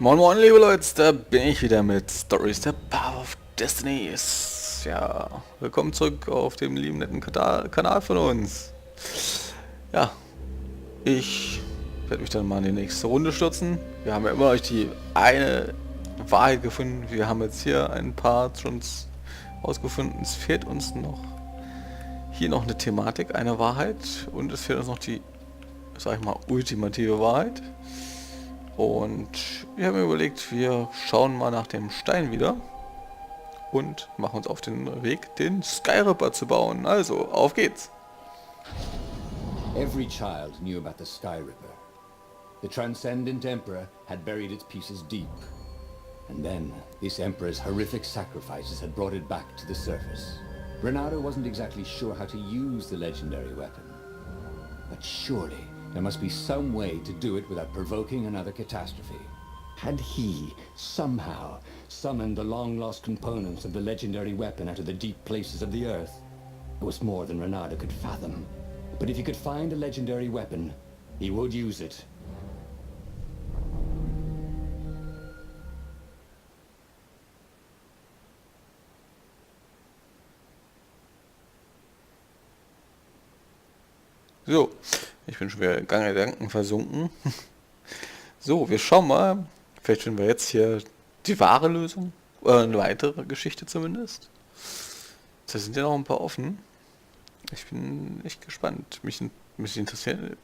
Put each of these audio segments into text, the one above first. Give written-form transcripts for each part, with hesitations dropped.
Moin Moin liebe Leute, da bin ich wieder mit Stories der Power of Destinies. Ja, willkommen zurück auf dem lieben netten Kanal von uns. Ja, ich werde mich dann mal in die nächste Runde stürzen. Wir haben ja immer euch die eine Wahrheit gefunden. Wir haben jetzt hier ein paar schon ausgefunden. Es fehlt uns noch hier noch eine Thematik, eine Wahrheit. Und es fehlt uns noch die, sag ich mal, ultimative Wahrheit. Und wir haben überlegt, wir schauen mal nach dem Stein wieder und machen uns auf den Weg, den Skyripper zu bauen. Also, auf geht's! Every child knew about the Skyripper. The transcendent emperor had buried its pieces deep. And then, this emperor's horrific sacrifices had brought it back to the surface. Renato wasn't exactly sure how to use the legendary weapon. But surely, there must be some way to do it without provoking another catastrophe. Had he, somehow, summoned the long-lost components of the legendary weapon out of the deep places of the Earth? It was more than Renato could fathom. But if he could find a legendary weapon, he would use it. So, ich bin schon wieder in Gedanken versunken. So, wir schauen mal. Vielleicht finden wir jetzt hier die wahre Lösung. Oder eine weitere Geschichte zumindest. Da sind ja noch ein paar offen. Ich bin echt gespannt. Mich interessiert.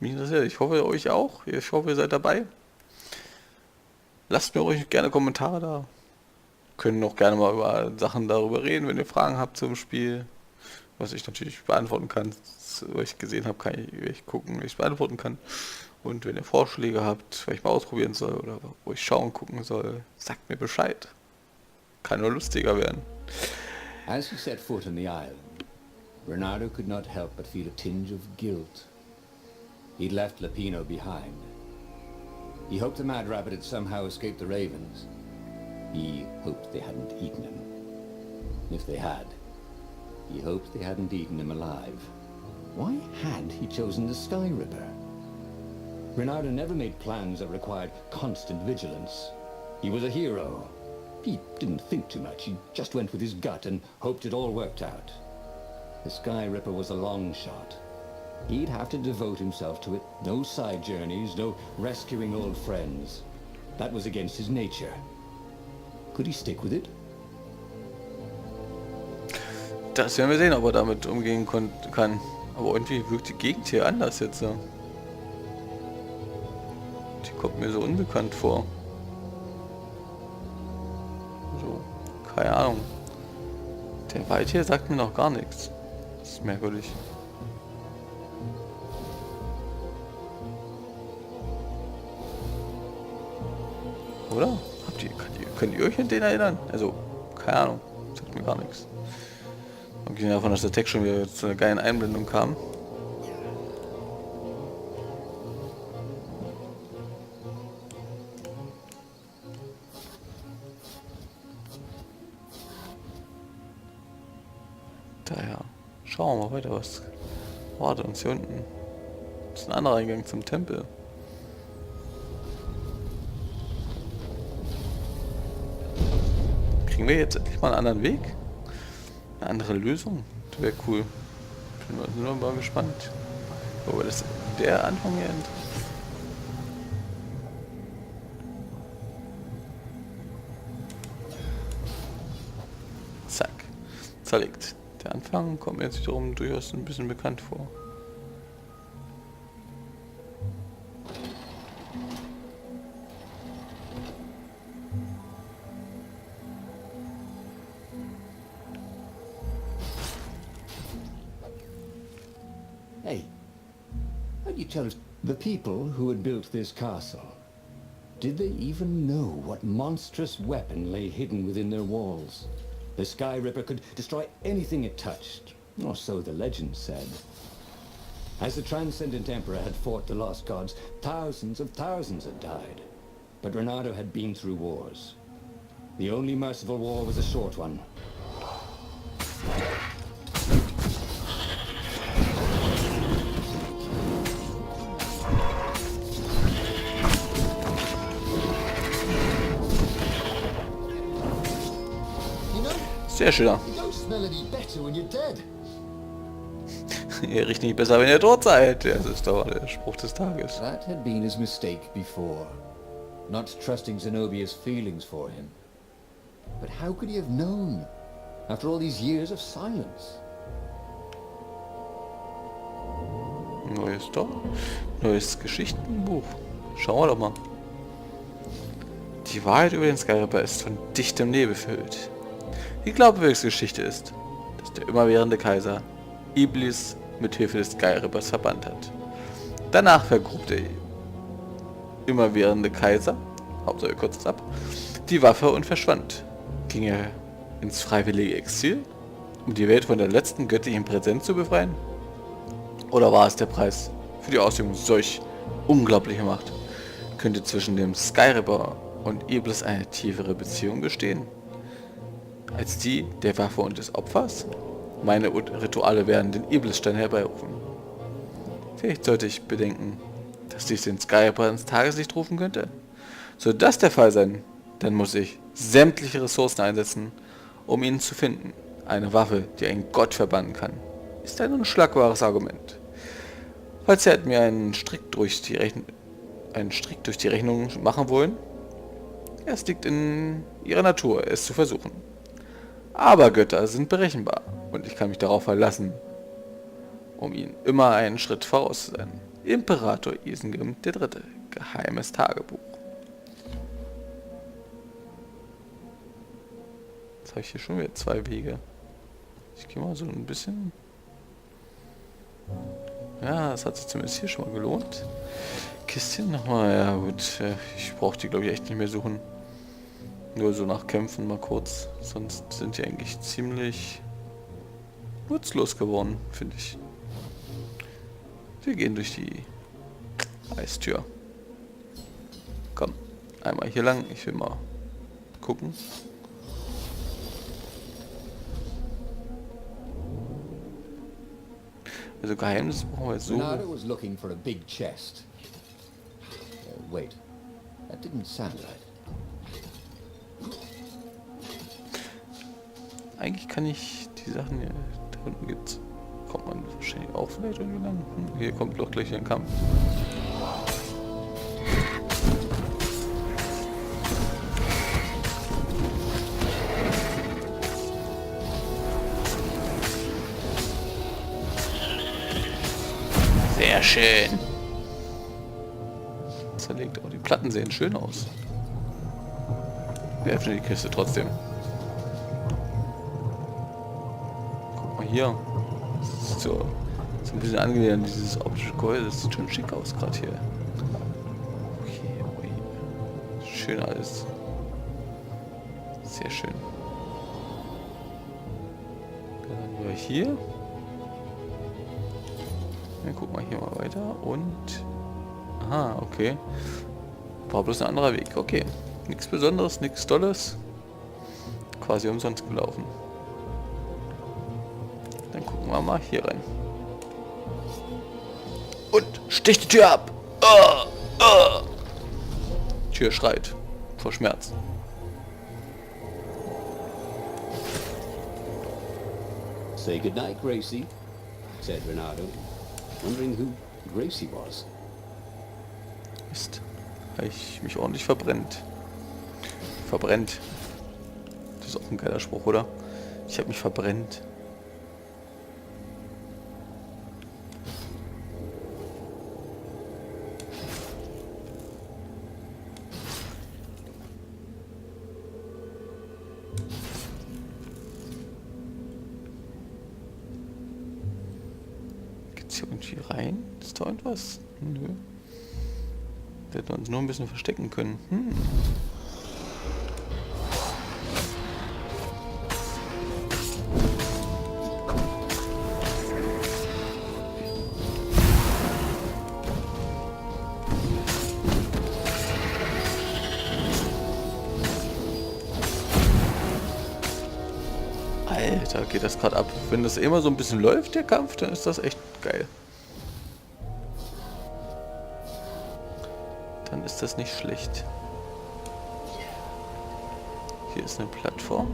Ich hoffe, euch auch. Ich hoffe, ihr seid dabei. Lasst mir ruhig gerne Kommentare da. Können auch gerne mal über Sachen darüber reden, wenn ihr Fragen habt zum Spiel. Was ich natürlich beantworten kann. Was ich gesehen habe, kann ich gucken, wie ich es beantworten kann. Und wenn ihr Vorschläge habt, was ich mal ausprobieren soll oder wo ich schauen gucken soll, sagt mir Bescheid. Kann nur lustiger werden. As he set foot on the island, Renato could not help but feel a tinge of guilt. He'd left Lapino behind. He hoped the Mad Rabbit had somehow escaped the ravens. He hoped they hadn't eaten him. If they had, he hoped they hadn't eaten him alive. Why had he chosen the Skyripper? Renato never made plans that required constant vigilance. He was a hero. He didn't think too much. He just went with his gut and hoped it all worked out. The Skyripper was a long shot. He'd have to devote himself to it. No side journeys, no rescuing old friends. That was against his nature. Could he stick with it? Das werden wir sehen, ob er damit umgehen kann. Aber irgendwie wirkt die Gegend hier anders jetzt. Die kommt mir so unbekannt vor. So, keine Ahnung. Der Wald hier sagt mir noch gar nichts. Das ist merkwürdig. Oder? Könnt ihr euch an den erinnern? Also, keine Ahnung. Sagt mir gar nichts. Okay, davon, dass der Text schon wieder zu einer geilen Einblendung kam. Daher, schauen wir mal weiter, was wartet uns hier unten. Das ist ein anderer Eingang zum Tempel. Kriegen wir jetzt endlich mal einen anderen Weg? Eine andere Lösung? Das wäre cool. Bin nur mal gespannt. Wo das der Anfang hier endet. Zack. Zerlegt. Der Anfang kommt mir jetzt wiederum durchaus ein bisschen bekannt vor. Hey, how'd you tell us the people who had built this castle? Did they even know what monstrous weapon lay hidden within their walls? The Skyripper could destroy anything it touched, or so the legend said. As the Transcendent Emperor had fought the lost gods, thousands of thousands had died. But Renato had been through wars. The only merciful war was a short one. Sehr schöner. You don't smell any better when you're dead. Ihr riecht nicht besser, wenn ihr tot seid. Das ist doch der Spruch des Tages. That had been his mistake before, not trusting Zenobia's feelings for him. But how could he have known, after all these years of silence? Neues Doch. Neues Geschichtenbuch. Schauen wir doch mal. Die Wahrheit über den Skyripper ist von dichtem Nebel gefüllt. Die glaubwürdige Geschichte ist, dass der immerwährende Kaiser Iblis mit Hilfe des Skyrippers verbannt hat. Danach vergrub der immerwährende Kaiser, Hauptsache kurz ab, die Waffe und verschwand. Ging er ins freiwillige Exil, um die Welt von der letzten göttlichen Präsenz zu befreien? Oder war es der Preis für die Ausübung solch unglaublicher Macht? Könnte zwischen dem Skyripper und Iblis eine tiefere Beziehung bestehen als die der Waffe und des Opfers? Meine Rituale werden den Iblis-Stein herbeirufen. Vielleicht sollte ich bedenken, dass dies den Skyripper ins Tageslicht rufen könnte. Sollte das der Fall sein, dann muss ich sämtliche Ressourcen einsetzen, um ihn zu finden. Eine Waffe, die einen Gott verbannen kann, ist ein unschlagbares Argument. Falls Sie mir einen Strick durch die Rechnung machen wollen, es liegt in ihrer Natur, es zu versuchen. Aber Götter sind berechenbar und ich kann mich darauf verlassen, um ihnen immer einen Schritt voraus zu sein. Imperator Isengrim III. Geheimes Tagebuch. Jetzt habe ich hier schon wieder 2 Wege. Ich gehe mal so ein bisschen... Ja, das hat sich zumindest hier schon mal gelohnt. Kistchen nochmal, ja gut. Ich brauche die glaube ich echt nicht mehr suchen. Nur so nach Kämpfen mal kurz. Sonst sind die eigentlich ziemlich nutzlos geworden, finde ich. Wir gehen durch die Eistür. Komm, einmal hier lang. Ich will mal gucken. Also Geheimnis brauchen wir jetzt so. Bernardo was looking for a big chest. Wait, that didn't sound right. Eigentlich kann ich die Sachen hier, da unten gibt's, kommt man wahrscheinlich auch vielleicht irgendwie lang. Hier kommt doch gleich ein Kampf. Sehr schön. Zerlegt, aber die Platten sehen schön aus. Wir öffnen die Kiste trotzdem. Guck mal hier. Das ist so ein bisschen angenehm, dieses optische Gehäuse. Das sieht schon schick aus gerade hier. Okay, ui. Schön alles. Sehr schön. Dann haben wir hier. Dann gucken wir hier mal weiter und... Aha, okay. War bloß ein anderer Weg. Okay. Nichts Besonderes, nichts Tolles. Quasi umsonst gelaufen. Dann gucken wir mal hier rein. Und stich die Tür ab! Tür schreit. Vor Schmerz. Say goodnight, Gracie, said Bernardo, wondering who Gracie was. Mist. Habe ich mich ordentlich verbrennt. Verbrennt. Das ist auch ein geiler Spruch, oder? Ich habe mich verbrennt. Geht's hier irgendwie rein? Ist da irgendwas? Nö. Wir hätten uns nur ein bisschen verstecken können. Alter, geht das gerade ab. Wenn das immer so ein bisschen läuft, der Kampf, dann ist das echt geil. Dann ist das nicht schlecht. Hier ist eine Plattform.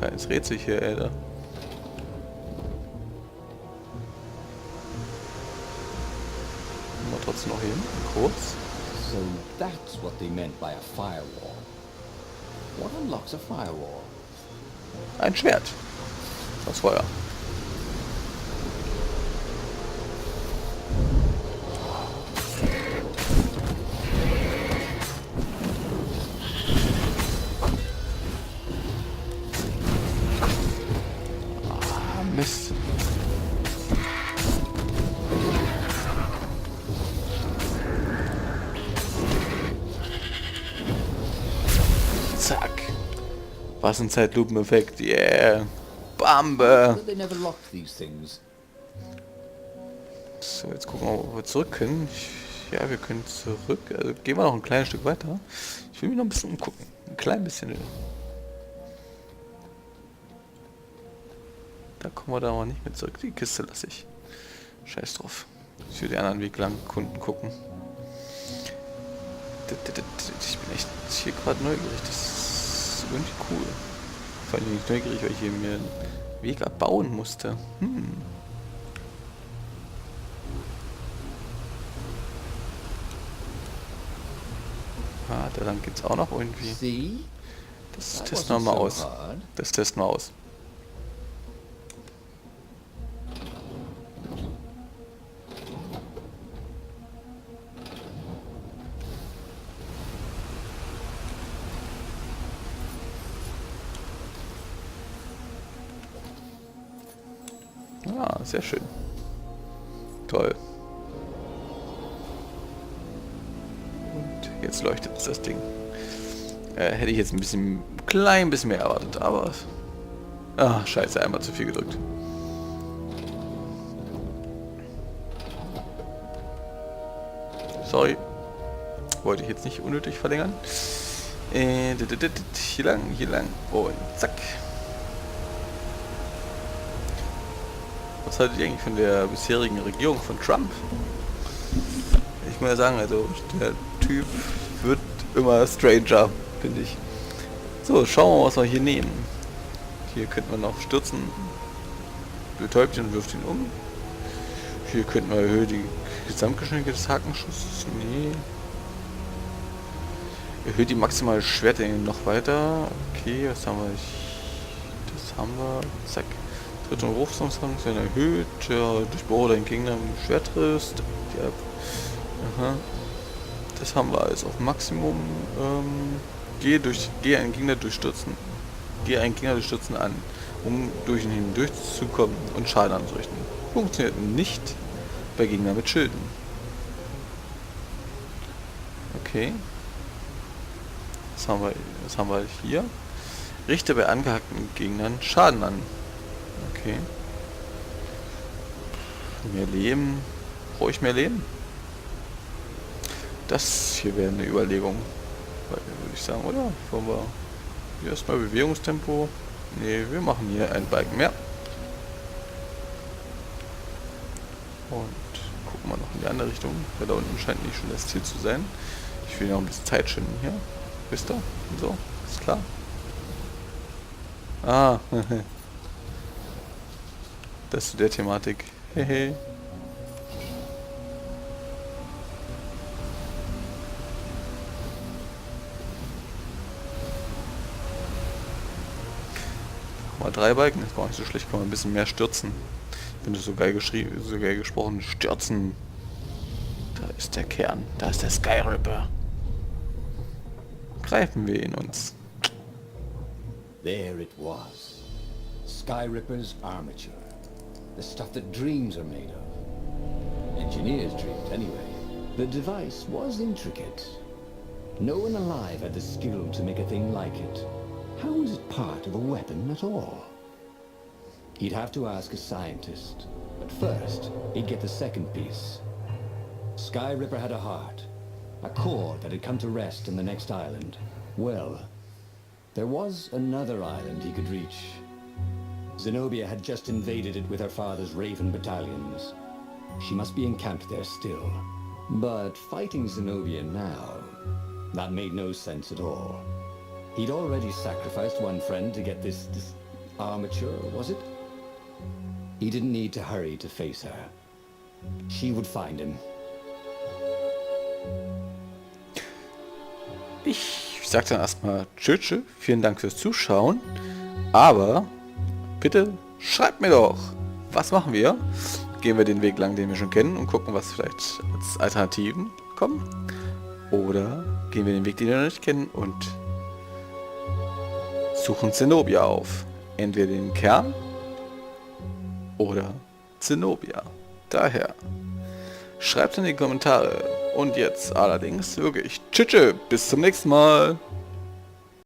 kleines Rätsel hier, ey. Da. Mal trotzdem noch hin, kurz. So that's what they meant by a firewall. What unlocks a firewall? Ein Schwert. Das Feuer. Mist. Zack. Was ein Zeitlupeneffekt. Yeah. Bambe. But they never locked these things. So, jetzt gucken wir mal, ob wir zurück können. Ja, wir können zurück. Also gehen wir noch ein kleines Stück weiter. Ich will mich noch ein bisschen umgucken. Ein klein bisschen. Da kommen wir da aber nicht mehr zurück. Die Kiste lasse ich. Scheiß drauf. Ich will den anderen Weg lang Kunden gucken. Ich bin echt hier gerade neugierig. Das ist irgendwie cool. Vor allem bin ich neugierig, weil ich hier mir einen Weg abbauen musste. Ah, da lang geht's auch noch irgendwie. See? Das testen wir mal aus. Das testen wir aus. Ah, sehr schön. Toll. Und jetzt leuchtet das Ding. Hätte ich jetzt ein klein bisschen mehr erwartet, aber... Ah, scheiße, einmal zu viel gedrückt. Sorry. Wollte ich jetzt nicht unnötig verlängern. Hier lang und zack. Was haltet ihr eigentlich von der bisherigen Regierung von Trump? Ich muss ja sagen, also der Typ wird immer stranger, finde ich. So, schauen wir mal, was wir hier nehmen. Hier könnte man noch stürzen. Betäubt ihn und wirft ihn um. Hier könnten wir erhöhen die Gesamtgeschwindigkeit des Hakenschusses. Nee. Erhöht die maximale Schwertlänge noch weiter. Okay, was haben wir? Das haben wir. Zack. Tritt und Rufsumfang werden erhöht. Ja, durchbohre deinen Gegner im Schwertriss. Aha. Das haben wir alles auf Maximum. Gehe einen Gegner durchstürzen. Gehe einen Gegner durchstürzen an, um durch ihn hindurchzukommen und Schaden anzurichten. Funktioniert nicht bei Gegnern mit Schilden. Okay. Was haben wir hier? Richte bei angehackten Gegnern Schaden an. Okay. Mehr Leben. Brauche ich mehr Leben? Das hier wäre eine Überlegung. Würde ich sagen, oder? Wollen wir hier erstmal Bewegungstempo? Ne, wir machen hier ein Balken mehr. Und gucken wir noch in die andere Richtung. Weil da unten scheint nicht schon das Ziel zu sein. Ich will noch ein bisschen Zeit schinden hier. Wisst ihr? So, ist klar. Ah, das zu der Thematik. Hehe. Mal 3 Balken, ist gar nicht so schlecht, kann man ein bisschen mehr stürzen. Wenn du so geil geschrieben, so geil gesprochen, stürzen. Da ist der Kern, da ist der Skyripper. Greifen wir ihn uns. There it was. Skyripper's armature. The stuff that dreams are made of. Engineers dreamed anyway. The device was intricate. No one alive had the skill to make a thing like it. How was it part of a weapon at all? He'd have to ask a scientist. But first, he'd get the second piece. Skyripper had a heart. A core that had come to rest in the next island. Well, there was another island he could reach. Zenobia had just invaded it with her father's Raven battalions. She must be encamped there still. But fighting Zenobia now, that made no sense at all. He'd already sacrificed one friend to get this Armature, was it? He didn't need to hurry to face her. She would find him. Ich sag dann erstmal tschüss, vielen Dank fürs Zuschauen. Aber bitte schreibt mir doch, was machen wir? Gehen wir den Weg lang, den wir schon kennen und gucken, was vielleicht als Alternativen kommen? Oder gehen wir den Weg, den wir noch nicht kennen und suchen Zenobia auf? Entweder den Kern oder Zenobia. Daher schreibt in die Kommentare. Und jetzt allerdings wirklich tschüss, bis zum nächsten Mal.